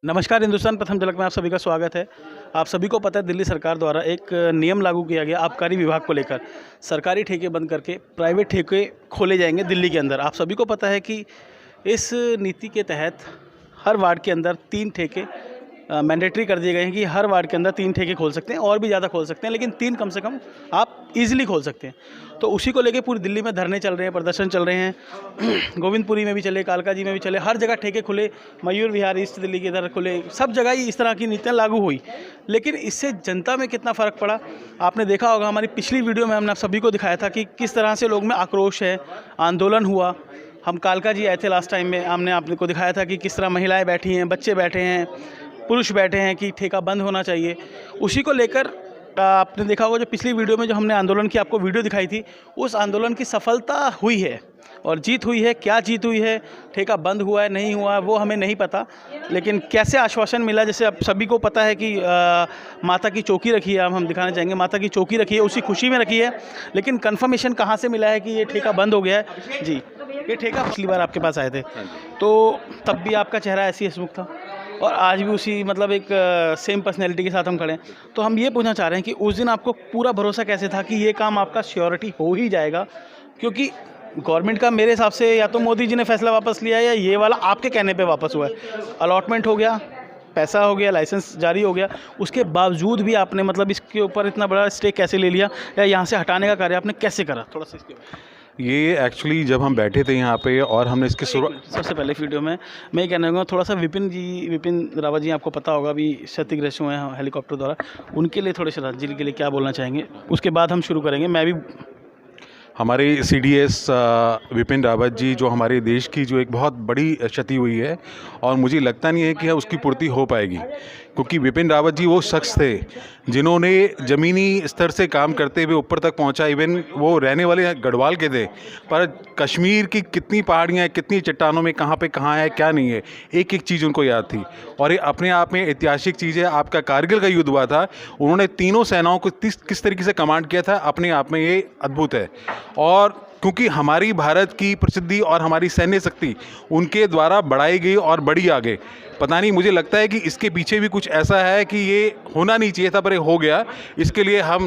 नमस्कार, हिंदुस्तान प्रथम झलक में आप सभी का स्वागत है। आप सभी को पता है दिल्ली सरकार द्वारा एक नियम लागू किया गया आबकारी विभाग को लेकर। सरकारी ठेके बंद करके प्राइवेट ठेके खोले जाएंगे दिल्ली के अंदर। आप सभी को पता है कि इस नीति के तहत हर वार्ड के अंदर 3 ठेके मैंडेटरी कर दिए गए हैं कि हर वार्ड के अंदर 3 ठेके खोल सकते हैं और भी ज़्यादा खोल सकते हैं, लेकिन 3 कम से कम आप ईज़िली खोल सकते हैं। तो उसी को लेके पूरी दिल्ली में धरने चल रहे हैं, प्रदर्शन चल रहे हैं। गोविंदपुरी में भी चले, कालकाजी में भी चले, हर जगह ठेके खुले, मयूर विहार ईस्ट दिल्ली के इधर खुले, सब जगह ही इस तरह की नीतियाँ लागू हुई। लेकिन इससे जनता में कितना फ़र्क पड़ा, आपने देखा होगा। हमारी पिछली वीडियो में हमने आप सभी को दिखाया था कि किस तरह से लोग में आक्रोश है, आंदोलन हुआ। हम कालकाजी आए थे लास्ट टाइम में, हमने आपको दिखाया था कि किस तरह महिलाएँ बैठी हैं, बच्चे बैठे हैं, पुरुष बैठे हैं कि ठेका बंद होना चाहिए। उसी को लेकर आपने देखा होगा जो पिछली वीडियो में जो हमने आंदोलन की आपको वीडियो दिखाई थी, उस आंदोलन की सफलता हुई है और जीत हुई है। क्या जीत हुई है, ठेका बंद हुआ है नहीं हुआ वो हमें नहीं पता, लेकिन कैसे आश्वासन मिला, जैसे अब सभी को पता है कि माता की चौकी रखी है। हम दिखाना चाहेंगे, माता की चौकी रखी है, उसी खुशी में रखी है, लेकिन कन्फर्मेशन कहाँ से मिला है कि ये ठेका बंद हो गया है। जी, ये ठेका पिछली बार आपके पास आए थे तो तब भी आपका चेहरा ऐसी हंसमुख था और आज भी उसी मतलब एक सेम पर्सनैलिटी के साथ हम खड़े हैं। तो हम ये पूछना चाह रहे हैं कि उस दिन आपको पूरा भरोसा कैसे था कि ये काम आपका श्योरिटी हो ही जाएगा, क्योंकि गवर्नमेंट का मेरे हिसाब से या तो मोदी जी ने फैसला वापस लिया है या ये वाला आपके कहने पे वापस हुआ है। अलॉटमेंट हो गया, पैसा हो गया, लाइसेंस जारी हो गया, उसके बावजूद भी आपने मतलब इसके ऊपर इतना बड़ा स्टेक कैसे ले लिया या यहाँ से हटाने का कार्य आपने कैसे करा, थोड़ा सा इसके बारे में। ये एक्चुअली जब हम बैठे थे यहाँ पे और हमने इसकी शुरुआत, सबसे पहले वीडियो में मैं ये कहना चाहूँगा, थोड़ा सा विपिन रावत जी आपको पता होगा अभी क्षतिग्रस्त हुए हैं हेलीकॉप्टर द्वारा, उनके लिए थोड़े श्रद्धांजलि के लिए क्या बोलना चाहेंगे, उसके बाद हम शुरू करेंगे। मैं भी हमारे सीडीएस विपिन रावत जी, जो हमारे देश की जो एक बहुत बड़ी क्षति हुई है और मुझे लगता नहीं है कि उसकी पूर्ति हो पाएगी, क्योंकि विपिन रावत जी वो शख्स थे जिन्होंने ज़मीनी स्तर से काम करते हुए ऊपर तक पहुंचा। इवन वो रहने वाले गढ़वाल के थे, पर कश्मीर की कितनी पहाड़ियाँ हैं, कितनी चट्टानों में कहाँ पे कहाँ है क्या नहीं है, एक एक चीज़ उनको याद थी। और ये अपने आप में ऐतिहासिक चीज़ है। आपका कारगिल का युद्ध हुआ था, उन्होंने तीनों सेनाओं को किस तरीके से कमांड किया था, अपने आप में ये अद्भुत है। और क्योंकि हमारी भारत की प्रसिद्धि और हमारी सैन्य शक्ति उनके द्वारा बढ़ाई गई और बढ़ी आगे। पता नहीं, मुझे लगता है कि इसके पीछे भी कुछ ऐसा है कि ये होना नहीं चाहिए था पर ये हो गया। इसके लिए हम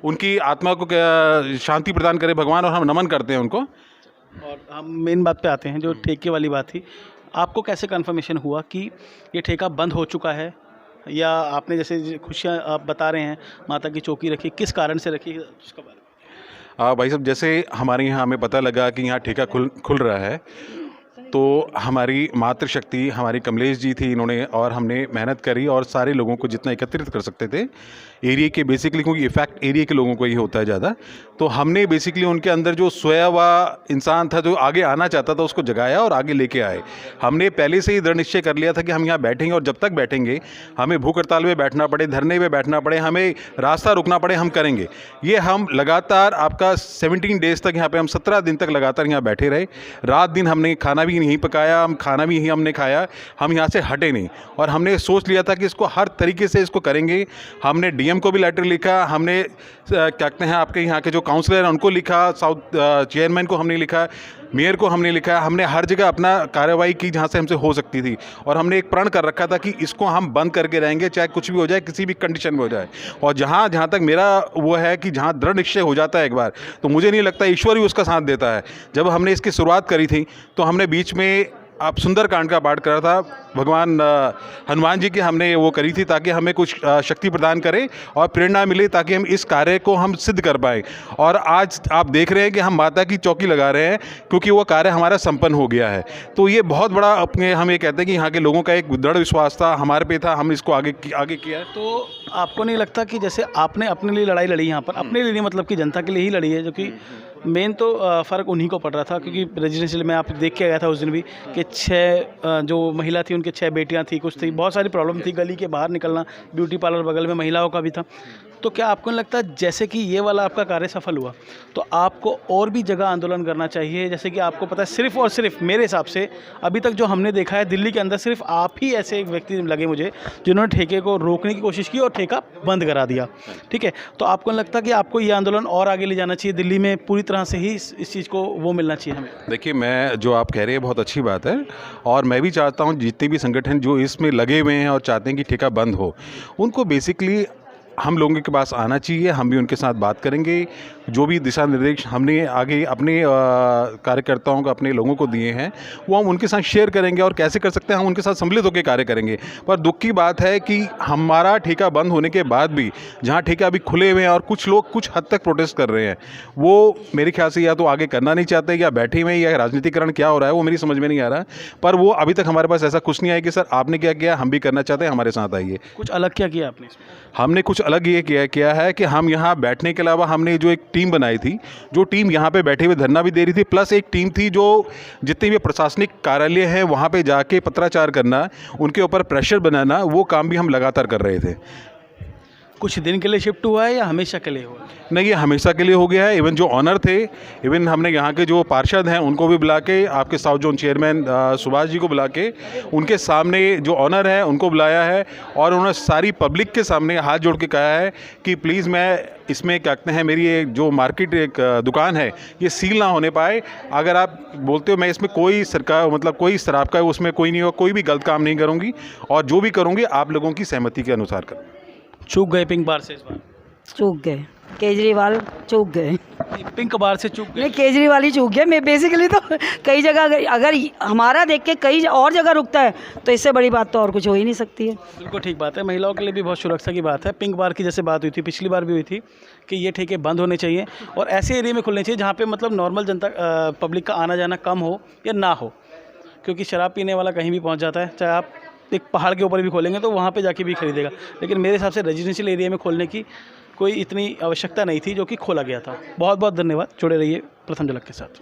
उनकी आत्मा को शांति प्रदान करें भगवान, और हम नमन करते हैं उनको। और हम मेन बात पे आते हैं, जो ठेके वाली बात थी। आपको कैसे कंफर्मेशन हुआ कि ये ठेका बंद हो चुका है, या आपने जैसे खुशियाँ आप बता रहे हैं माता की चौकी रखी, किस कारण से रखी, उसका बारे में। भाई साहब, जैसे हमारे यहाँ हमें पता लगा कि यहाँ ठेका खुल रहा है, तो हमारी मातृशक्ति हमारी कमलेश जी थी, इन्होंने और हमने मेहनत करी और सारे लोगों को जितना एकत्रित कर सकते थे एरिया के, बेसिकली क्योंकि इफेक्ट एरिया के लोगों को ही होता है ज़्यादा, तो हमने बेसिकली उनके अंदर जो सोया हुआ इंसान था जो आगे आना चाहता था उसको जगाया और आगे लेके आए। हमने पहले से ही दृढ़ निश्चय कर लिया था कि हम यहाँ बैठेंगे और जब तक बैठेंगे, हमें भूख हड़ताल में बैठना पड़े, धरने में बैठना पड़े, हमें रास्ता रुकना पड़े, हम करेंगे। ये हम लगातार आपका 17 डेज़ तक यहाँ पे हम 17 दिन तक लगातार यहाँ बैठे रहे। रात दिन हमने खाना भी नहीं पकाया, हम खाना भी हमने खाया, हम यहाँ से हटे नहीं। और हमने सोच लिया था कि इसको हर तरीके से इसको करेंगे। हमने डीएम को भी लेटर लिखा, हमने क्या कहते हैं आपके यहाँ के जो काउंसलर हैं उनको लिखा, साउथ चेयरमैन को हमने लिखा, मेयर को हमने लिखा, हमने हर जगह अपना कार्रवाई की जहाँ से हमसे हो सकती थी। और हमने एक प्रण कर रखा था कि इसको हम बंद करके रहेंगे, चाहे कुछ भी हो जाए, किसी भी कंडीशन में हो जाए। और जहाँ तक मेरा वो है कि जहाँ दृढ़ निश्चय हो जाता है एक बार, तो मुझे नहीं लगता ईश्वर भी उसका साथ देता है। जब हमने इसकी शुरुआत करी थी तो हमने बीच में आप सुंदरकांड का पाठ करा था, भगवान हनुमान जी की हमने वो करी थी ताकि हमें कुछ शक्ति प्रदान करे और प्रेरणा मिले ताकि हम इस कार्य को हम सिद्ध कर पाएँ। और आज आप देख रहे हैं कि हम माता की चौकी लगा रहे हैं क्योंकि वो कार्य हमारा संपन्न हो गया है। तो ये बहुत बड़ा अपने हम ये कहते हैं कि यहाँ के लोगों का एक दृढ़ विश्वास था, हमारे पे था, हम इसको आगे किया है। तो आपको नहीं लगता कि जैसे आपने अपने लिए लड़ाई लड़ी, यहाँ पर अपने लिए नहीं मतलब कि जनता के लिए ही लड़ी है, जो कि मेन तो फ़र्क उन्हीं को पड़ रहा था, क्योंकि रेजिडेंशियल में आप देख के गया था उस दिन भी कि 6 जो महिला थी उनके 6 बेटियां थी, कुछ थी, बहुत सारी प्रॉब्लम थी, गली के बाहर निकलना, ब्यूटी पार्लर बगल में महिलाओं का भी था। तो क्या आपको नहीं लगता जैसे कि ये वाला आपका कार्य सफल हुआ तो आपको और भी जगह आंदोलन करना चाहिए? जैसे कि आपको पता है सिर्फ और सिर्फ मेरे हिसाब से अभी तक जो हमने देखा है दिल्ली के अंदर सिर्फ आप ही ऐसे एक व्यक्ति लगे मुझे जिन्होंने ठेके को रोकने की कोशिश की और ठेका बंद करा दिया, ठीक है। तो आपको नहीं लगता कि आपको ये आंदोलन और आगे ले जाना चाहिए, दिल्ली में पूरी तरह से ही इस चीज़ को वो मिलना चाहिए हमें? देखिए, मैं जो आप कह रहे हैं बहुत अच्छी बात है और मैं भी चाहता हूँ जितने भी संगठन जो इसमें लगे हुए हैं और चाहते हैं कि ठेका बंद हो, उनको बेसिकली हम लोगों के पास आना चाहिए। हम भी उनके साथ बात करेंगे। जो भी दिशा निर्देश हमने आगे अपने कार्यकर्ताओं को, अपने लोगों को दिए हैं, वो हम उनके साथ शेयर करेंगे और कैसे कर सकते हैं हम उनके साथ सम्मिलित होकर कार्य करेंगे। पर दुख की बात है कि हमारा ठेका बंद होने के बाद भी जहाँ ठेका अभी खुले हुए हैं और कुछ लोग कुछ हद तक प्रोटेस्ट कर रहे हैं, वो मेरे ख्याल से या तो आगे करना नहीं चाहते या बैठे हुए हैं या राजनीतिकरण क्या हो रहा है वो मेरी समझ में नहीं आ रहा। पर वो अभी तक हमारे पास ऐसा कुछ नहीं आया कि सर आपने क्या किया, हम भी करना चाहते हैं, हमारे साथ आइए। कुछ अलग क्या किया आपने इसमें? हमने कुछ अलग ये किया है कि हम यहाँ बैठने के अलावा हमने जो एक टीम बनाई थी, जो टीम यहाँ पे बैठे हुए धरना भी दे रही थी, प्लस एक टीम थी जो जितने भी प्रशासनिक कार्यालय हैं वहाँ पे जाके पत्राचार करना, उनके ऊपर प्रेशर बनाना, वो काम भी हम लगातार कर रहे थे। कुछ दिन के लिए शिफ्ट हुआ है या हमेशा के लिए हुआ है? नहीं, ये हमेशा के लिए हो गया है। इवन जो ऑनर थे, इवन हमने यहाँ के जो पार्षद हैं उनको भी बुला के, आपके south zone chairman Subhash ji को बुला के, उनके सामने जो ऑनर है उनको बुलाया है और उन्होंने सारी पब्लिक के सामने हाथ जोड़ के कहा है कि प्लीज़ मैं इसमें क्या कहते हैं, मेरी एक जो मार्केट एक दुकान है ये सील ना होने पाए। अगर आप बोलते हो मैं इसमें कोई सरकार मतलब कोई शराब का उसमें कोई नहीं हो, कोई भी गलत काम नहीं करूँगी और जो भी करूँगी आप लोगों की सहमति के अनुसार करूँगी। चूक गए पिंक बार से इस बार? चूक गए, केजरीवाल चूक गए। पिंक बार से चूक गए? नहीं, केजरीवाल ही चूक गया। मैं बेसिकली तो कई जगह अगर हमारा देख के कई और जगह रुकता है तो इससे बड़ी बात तो और कुछ हो ही नहीं सकती है। बिल्कुल ठीक बात है, महिलाओं के लिए भी बहुत सुरक्षा की बात है। पिंक बार की जैसे बात हुई थी, पिछली बार भी हुई थी कि ये ठेके बंद होने चाहिए और ऐसे एरिया में खुलने चाहिए जहाँ पे मतलब नॉर्मल जनता पब्लिक का आना जाना कम हो या ना हो, क्योंकि शराब पीने वाला कहीं भी पहुँच जाता है। चाहे आप एक पहाड़ के ऊपर भी खोलेंगे तो वहाँ पे जाके भी खरीदेगा, लेकिन मेरे हिसाब से रेजिडेंशियल एरिया में खोलने की कोई इतनी आवश्यकता नहीं थी, जो कि खोला गया था। बहुत बहुत धन्यवाद, जुड़े रहिए प्रथम झलक के साथ।